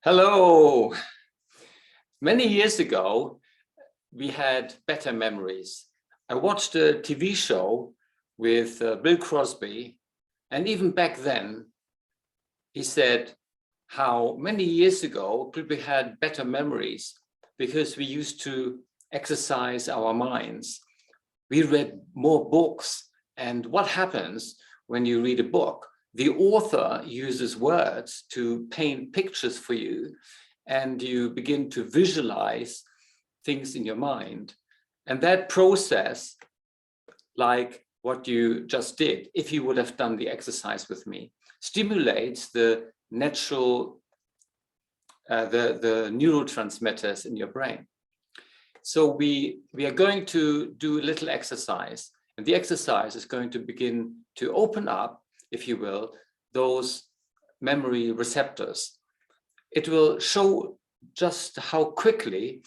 Hello. Many years ago, we had better memories. I watched a TV show with Bill Crosby, and even back then, he said how many years ago people had better memories because we used to exercise our minds. We read more books, and what happens when you read a book? The author uses words to paint pictures for you, and you begin to visualize things in your mind. And that process, like what you just did, if you would have done the exercise with me, stimulates the natural, the neurotransmitters in your brain. So we are going to do a little exercise, and the exercise is going to begin to open up, if you will, those memory receptors. It will show just how quickly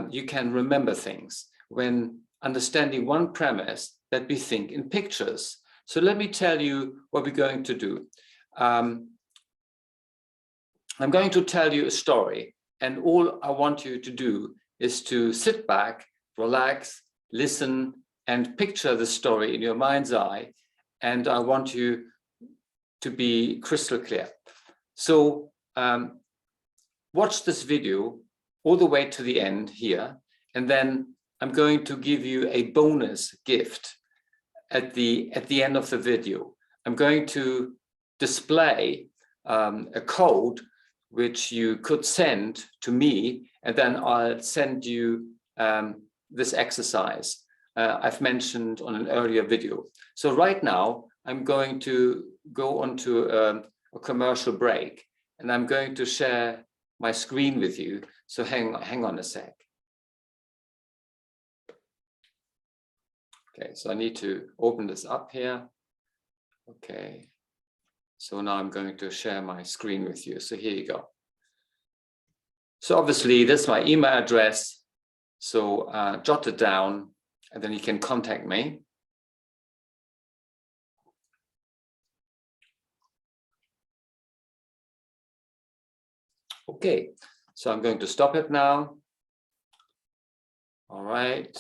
you can remember things when understanding one premise that we think in pictures. So let me tell you what we're going to do. I'm going to tell you a story, and all I want you to do is to sit back, relax, listen, and picture the story in your mind's eye. And I want you to be crystal clear. So watch this video all the way to the end here, and then I'm going to give you a bonus gift at the end of the video. I'm going to display a code which you could send to me, and then I'll send you this exercise I've mentioned on an earlier video. So right now, I'm going to go onto a commercial break, and I'm going to share my screen with you. So hang on a sec. Okay, so I need to open this up here. Okay, so now I'm going to share my screen with you. So here you go. So obviously, this is my email address. So jot it down, and then you can contact me. Okay, so I'm going to stop it now. All right.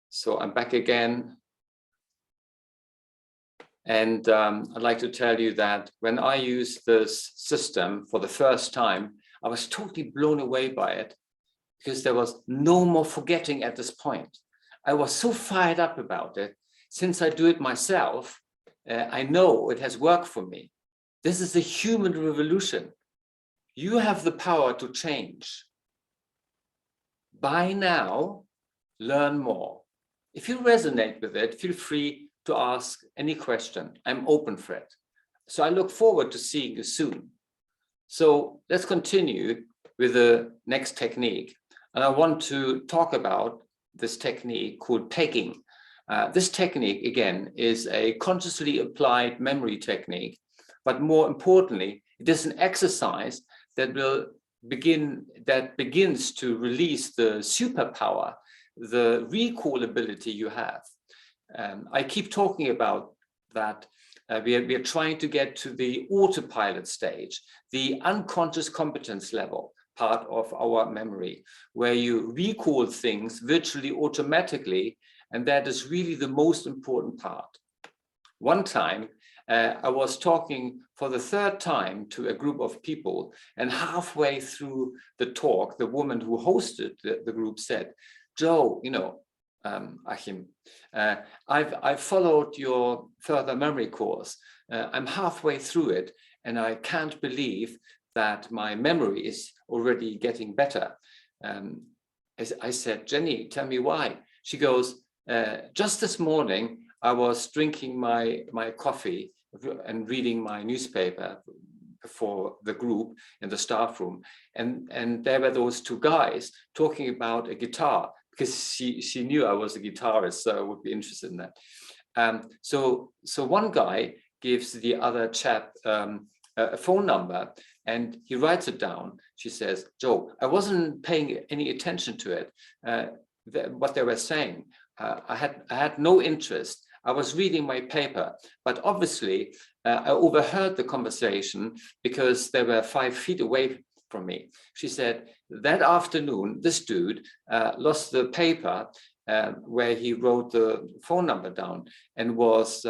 So I'm back again. And I'd like to tell you that when I used this system for the first time, I was totally blown away by it, because there was no more forgetting at this point. I was so fired up about it. Since I do it myself, I know it has worked for me. This is a human revolution. You have the power to change. By now, learn more. If you resonate with it, feel free to ask any question. I'm open for it. So I look forward to seeing you soon. So let's continue with the next technique. And I want to talk about this technique called pegging. This technique, again, is a consciously applied memory technique, but more importantly, it is an exercise that begins to release the superpower, the recall ability you have. I keep talking about that. We are trying to get to the autopilot stage, the unconscious competence level part of our memory, where you recall things virtually automatically, and that is really the most important part. One time, I was talking for the third time to a group of people, and halfway through the talk, the woman who hosted the group said, "Joe, you know, Achim, I've followed your further memory course. I'm halfway through it, and I can't believe that my memory is already getting better." As I said, "Jenny, tell me why." She goes, "Just this morning, I was drinking my coffee and reading my newspaper for the group in the staff room, and there were those two guys talking about a guitar, because she knew I was a guitarist, so I would be interested in that. So one guy gives the other chap a phone number, and he writes it down. She says, "Joe, I wasn't paying any attention to it, what they were saying. I had no interest. I was reading my paper, but obviously I overheard the conversation because they were 5 feet away from me. She said, that afternoon, this dude lost the paper where he wrote the phone number down and was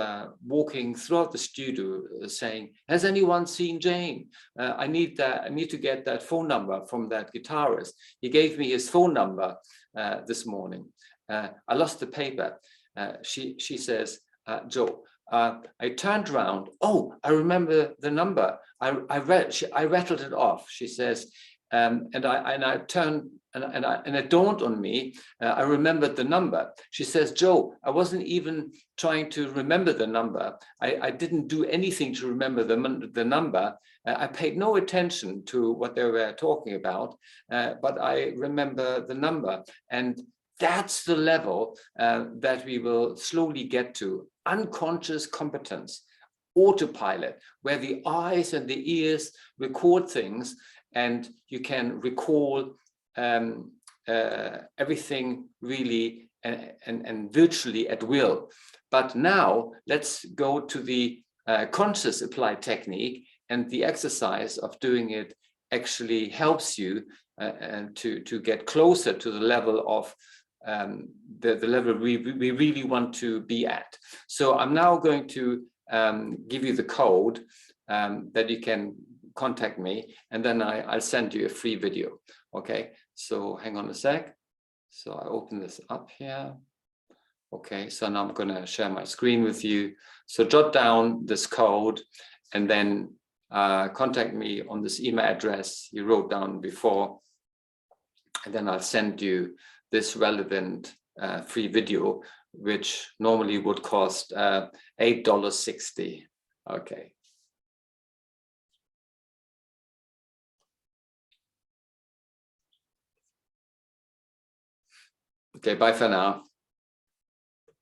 walking throughout the studio saying, has anyone seen Jane? I need to get that phone number from that guitarist. He gave me his phone number this morning. I lost the paper. She says, Joe, I turned around. Oh, I remember the number. I rattled it off. She says, and I turned and it dawned on me. I remembered the number. She says, Joe, I wasn't even trying to remember the number. I didn't do anything to remember the number. I paid no attention to what they were talking about, but I remember the number. And that's the level that we will slowly get to. Unconscious competence, autopilot, where the eyes and the ears record things and you can recall everything really and virtually at will. But now let's go to the conscious applied technique, and the exercise of doing it actually helps you to get closer to the level of the level we really want to be at. So I'm now going to give you the code that you can contact me, and then I'll send you a free video. Okay, so hang on a sec. So I open this up here. Okay, so now I'm going to share my screen with you. So jot down this code and then contact me on this email address you wrote down before, and then I'll send you this relevant free video, which normally would cost $8.60. Okay. Okay, bye for now.